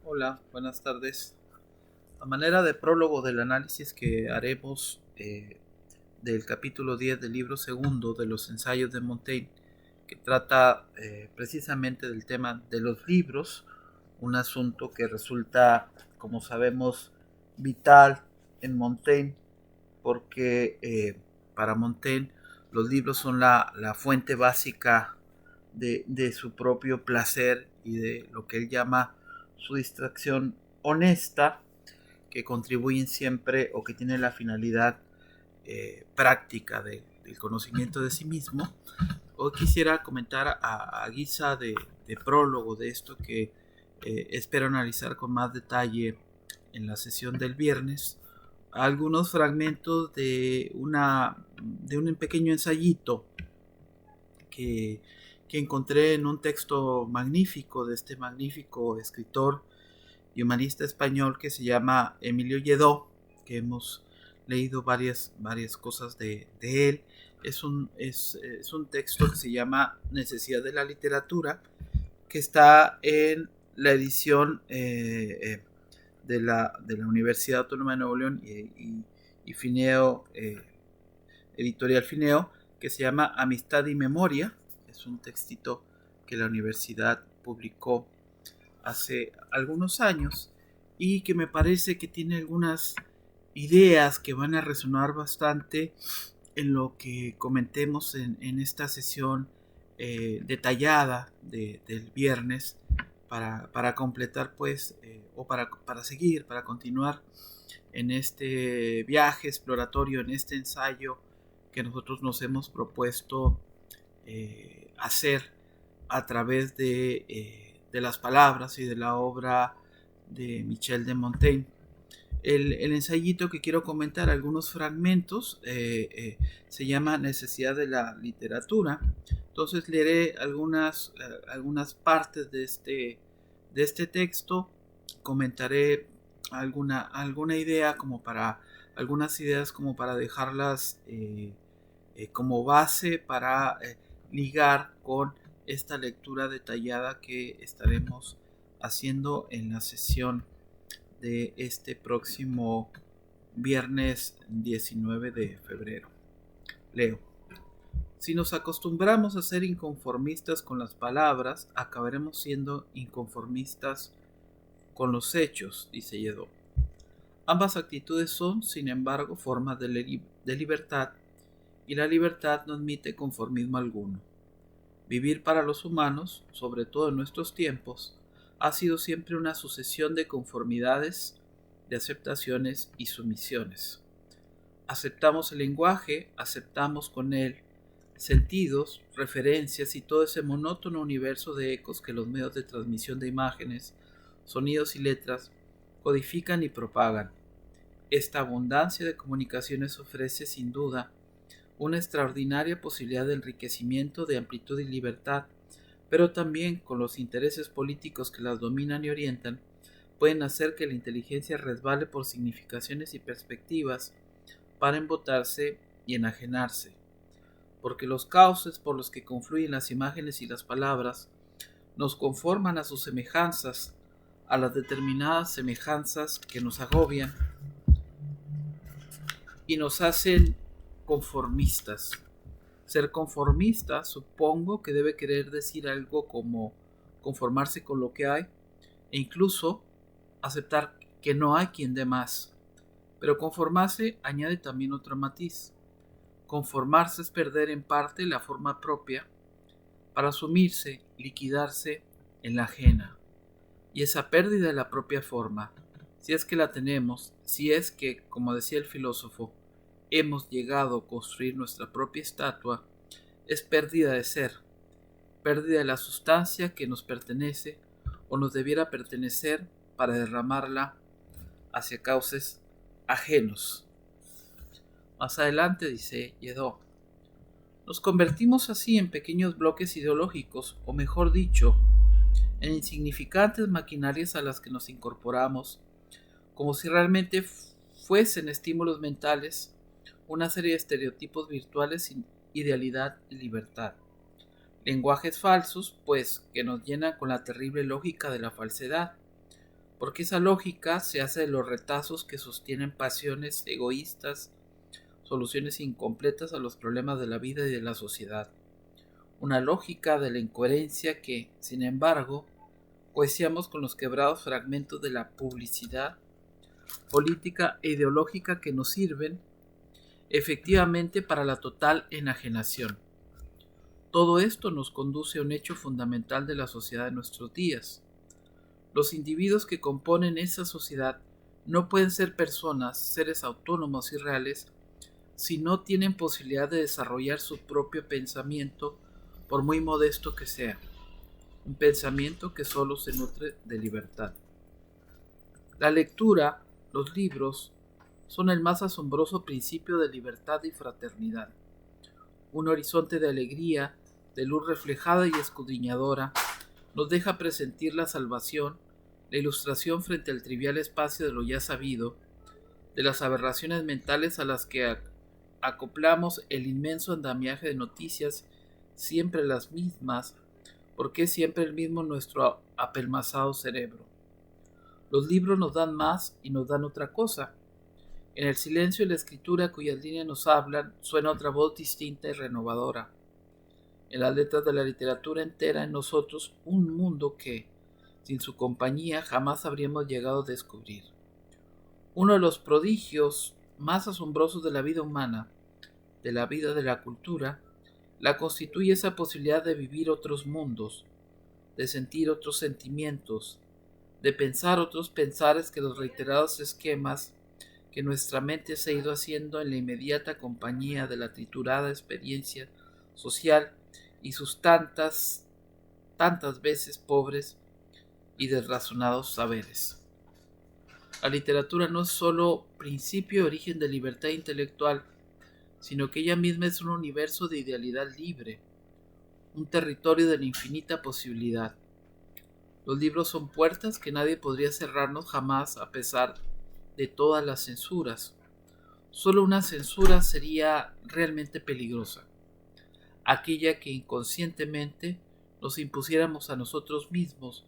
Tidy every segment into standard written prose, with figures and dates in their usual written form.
Hola, buenas tardes. A manera de prólogo del análisis que haremos del capítulo 10 del libro segundo de los ensayos de Montaigne, que trata precisamente del tema de los libros, un asunto que resulta, como sabemos, vital en Montaigne, porque para Montaigne los libros son la fuente básica de su propio placer y de lo que él llama su distracción honesta, que contribuyen siempre o que tienen la finalidad práctica del conocimiento de sí mismo. Hoy quisiera comentar a guisa de prólogo de esto que espero analizar con más detalle en la sesión del viernes, algunos fragmentos de un pequeño ensayito que, que encontré en un texto magnífico de este magnífico escritor y humanista español que se llama Emilio Lledó, que hemos leído varias cosas de él. Es un texto que se llama Necesidad de la literatura, que está en la edición de la Universidad Autónoma de Nuevo León y Fineo, editorial Fineo, que se llama Amistad y Memoria. Es un textito que la universidad publicó hace algunos años y que me parece que tiene algunas ideas que van a resonar bastante en lo que comentemos en esta sesión detallada del viernes para completar pues o para seguir, para continuar en este viaje exploratorio, en este ensayo que nosotros nos hemos propuesto hacer a través de las palabras y de la obra de Michel de Montaigne. El ensayito que quiero comentar, algunos fragmentos, se llama Necesidad de la literatura. Entonces leeré algunas partes de este texto, comentaré alguna idea como para, algunas ideas como para dejarlas como base para ligar con esta lectura detallada que estaremos haciendo en la sesión de este próximo viernes 19 de febrero. Leo. Si nos acostumbramos a ser inconformistas con las palabras, acabaremos siendo inconformistas con los hechos, dice Lledó. Ambas actitudes son, sin embargo, formas de libertad, y la libertad no admite conformismo alguno. Vivir para los humanos, sobre todo en nuestros tiempos, ha sido siempre una sucesión de conformidades, de aceptaciones y sumisiones. Aceptamos el lenguaje, aceptamos con él sentidos, referencias y todo ese monótono universo de ecos que los medios de transmisión de imágenes, sonidos y letras codifican y propagan. Esta abundancia de comunicaciones ofrece, sin duda, una extraordinaria posibilidad de enriquecimiento, de amplitud y libertad, pero también con los intereses políticos que las dominan y orientan, pueden hacer que la inteligencia resbale por significaciones y perspectivas para embotarse y enajenarse, porque los cauces por los que confluyen las imágenes y las palabras nos conforman a sus semejanzas, a las determinadas semejanzas que nos agobian y nos hacen conformistas. Ser conformista supongo que debe querer decir algo como conformarse con lo que hay e incluso aceptar que no hay quien dé más. Pero conformarse añade también otro matiz. Conformarse es perder en parte la forma propia para sumirse, liquidarse en la ajena. Y esa pérdida de la propia forma, si es que la tenemos, si es que, como decía el filósofo, hemos llegado a construir nuestra propia estatua, es pérdida de ser, pérdida de la sustancia que nos pertenece o nos debiera pertenecer para derramarla hacia cauces ajenos. Más adelante dice Lledó, nos convertimos así en pequeños bloques ideológicos, o mejor dicho, en insignificantes maquinarias a las que nos incorporamos, como si realmente fuesen estímulos mentales, una serie de estereotipos virtuales sin idealidad y libertad. Lenguajes falsos, pues, que nos llenan con la terrible lógica de la falsedad, porque esa lógica se hace de los retazos que sostienen pasiones egoístas, soluciones incompletas a los problemas de la vida y de la sociedad. Una lógica de la incoherencia que, sin embargo, cohesiamos con los quebrados fragmentos de la publicidad, política e ideológica que nos sirven efectivamente para la total enajenación. Todo esto nos conduce a un hecho fundamental de la sociedad de nuestros días. Los individuos que componen esa sociedad no pueden ser personas, seres autónomos y reales, si no tienen posibilidad de desarrollar su propio pensamiento, por muy modesto que sea, un pensamiento que solo se nutre de libertad. La lectura, los libros, son el más asombroso principio de libertad y fraternidad, un horizonte de alegría, de luz reflejada y escudriñadora, nos deja presentir la salvación, la ilustración frente al trivial espacio de lo ya sabido, de las aberraciones mentales a las que acoplamos el inmenso andamiaje de noticias, siempre las mismas, porque es siempre el mismo nuestro apelmazado cerebro. Los libros nos dan más y nos dan otra cosa. En el silencio y la escritura cuyas líneas nos hablan, suena otra voz distinta y renovadora. En las letras de la literatura entera en nosotros un mundo que, sin su compañía, jamás habríamos llegado a descubrir. Uno de los prodigios más asombrosos de la vida humana, de la vida de la cultura, la constituye esa posibilidad de vivir otros mundos, de sentir otros sentimientos, de pensar otros pensares que los reiterados esquemas que nuestra mente se ha ido haciendo en la inmediata compañía de la triturada experiencia social y sus tantas veces pobres y desrazonados saberes. La literatura no es sólo principio y origen de libertad intelectual, sino que ella misma es un universo de idealidad libre, un territorio de la infinita posibilidad. Los libros son puertas que nadie podría cerrarnos jamás a pesar de todas las censuras. Solo una censura sería realmente peligrosa, aquella que inconscientemente nos impusiéramos a nosotros mismos,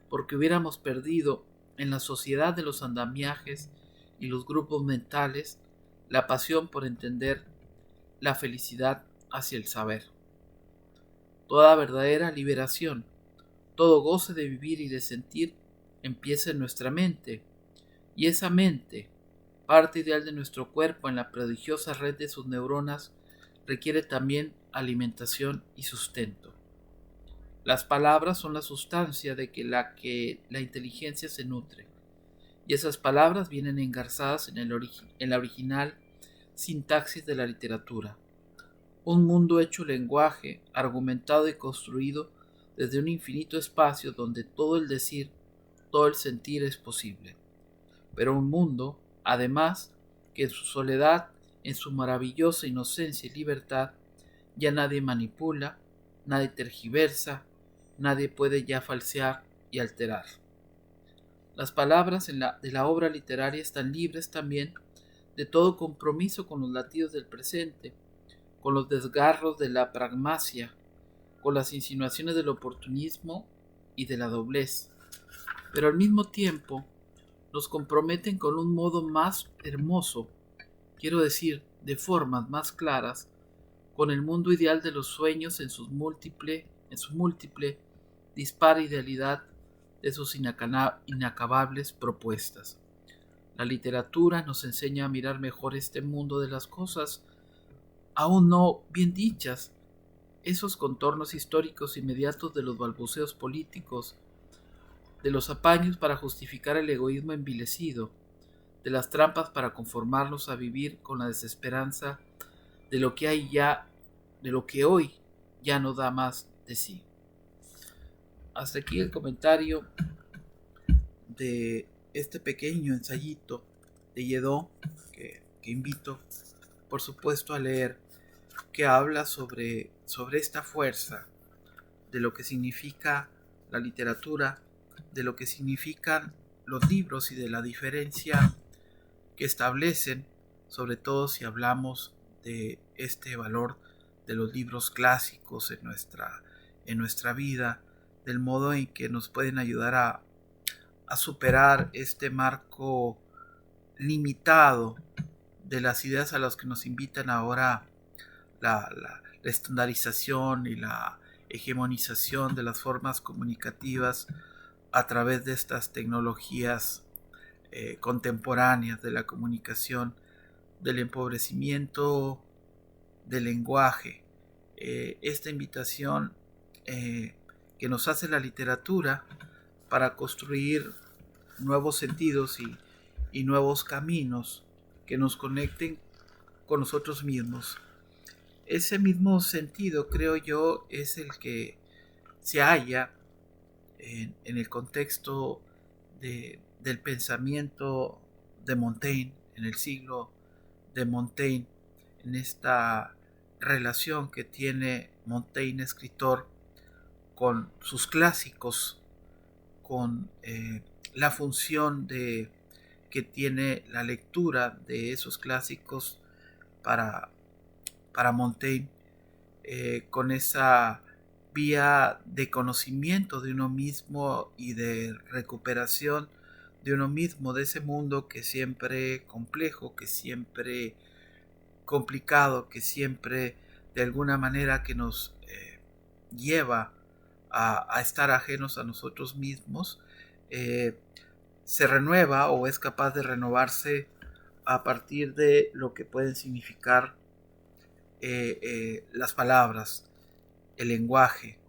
porque hubiéramos perdido en la sociedad de los andamiajes y los grupos mentales la pasión por entender la felicidad hacia el saber. Toda verdadera liberación, todo goce de vivir y de sentir empieza en nuestra mente, y esa mente, parte ideal de nuestro cuerpo en la prodigiosa red de sus neuronas, requiere también alimentación y sustento. Las palabras son la sustancia de que la inteligencia se nutre, y esas palabras vienen engarzadas en la original sintaxis de la literatura. Un mundo hecho lenguaje, argumentado y construido desde un infinito espacio donde todo el decir, todo el sentir es posible. Pero un mundo, además, que en su soledad, en su maravillosa inocencia y libertad, ya nadie manipula, nadie tergiversa, nadie puede ya falsear y alterar. Las palabras de la obra literaria están libres también de todo compromiso con los latidos del presente, con los desgarros de la pragmacia, con las insinuaciones del oportunismo y de la doblez, pero al mismo tiempo nos comprometen con un modo más hermoso, quiero decir, de formas más claras, con el mundo ideal de los sueños en su múltiple, dispara idealidad de sus inacabables propuestas. La literatura nos enseña a mirar mejor este mundo de las cosas, aún no bien dichas, esos contornos históricos inmediatos de los balbuceos políticos, de los apaños para justificar el egoísmo envilecido, de las trampas para conformarnos a vivir con la desesperanza de lo que hoy ya no da más de sí. Hasta aquí el comentario de este pequeño ensayito de Lledó que invito por supuesto a leer, que habla sobre esta fuerza de lo que significa la literatura, de lo que significan los libros y de la diferencia que establecen, sobre todo si hablamos de este valor de los libros clásicos en nuestra vida, del modo en que nos pueden ayudar a superar este marco limitado de las ideas a las que nos invitan ahora la estandarización y la hegemonización de las formas comunicativas a través de estas tecnologías contemporáneas de la comunicación, del empobrecimiento del lenguaje. Esta invitación que nos hace la literatura para construir nuevos sentidos y nuevos caminos que nos conecten con nosotros mismos. Ese mismo sentido, creo yo, es el que se halla en el contexto del pensamiento de Montaigne, en el siglo de Montaigne, en esta relación que tiene Montaigne, escritor, con sus clásicos, con la función que tiene la lectura de esos clásicos para Montaigne, con esa vía de conocimiento de uno mismo y de recuperación de uno mismo, de ese mundo que siempre complejo, que siempre complicado, que siempre de alguna manera que nos lleva a estar ajenos a nosotros mismos, se renueva o es capaz de renovarse a partir de lo que pueden significar las palabras, el lenguaje,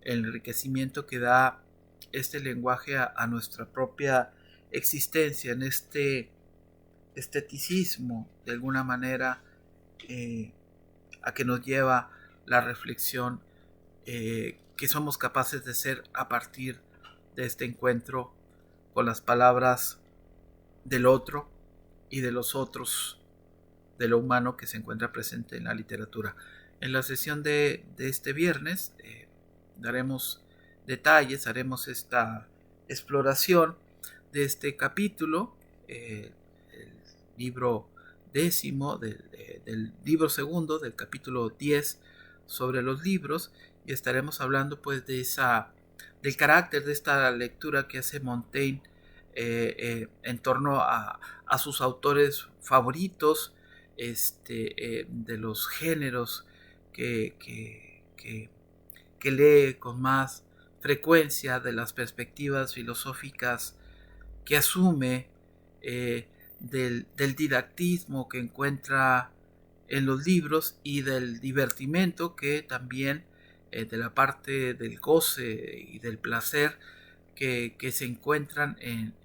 el enriquecimiento que da este lenguaje a nuestra propia existencia, en este esteticismo, de alguna manera, a que nos lleva la reflexión que somos capaces de ser a partir de este encuentro con las palabras del otro y de los otros, de lo humano que se encuentra presente en la literatura. En la sesión de este viernes daremos detalles, haremos esta exploración de este capítulo, el libro décimo del libro segundo, del capítulo 10 sobre los libros, y estaremos hablando pues del carácter de esta lectura que hace Montaigne en torno a sus autores favoritos, de los géneros que lee con más frecuencia, de las perspectivas filosóficas que asume, del didactismo que encuentra en los libros y del divertimento que también, de la parte del goce y del placer que se encuentran en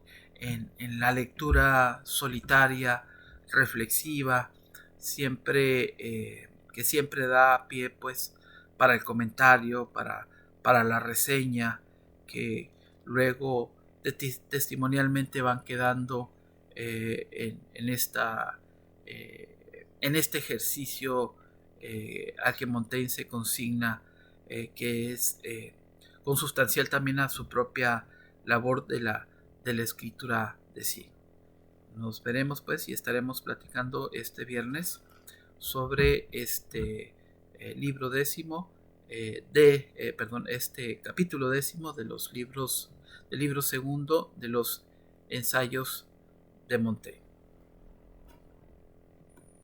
la lectura solitaria, reflexiva, siempre que siempre da pie pues para el comentario, para la reseña, que luego testimonialmente van quedando en este ejercicio al que Montaigne se consigna, que es consustancial también a su propia labor de la escritura de sí. Nos veremos pues y estaremos platicando este viernes sobre este libro décimo este capítulo décimo de los libros del libro segundo de los ensayos de Montaigne.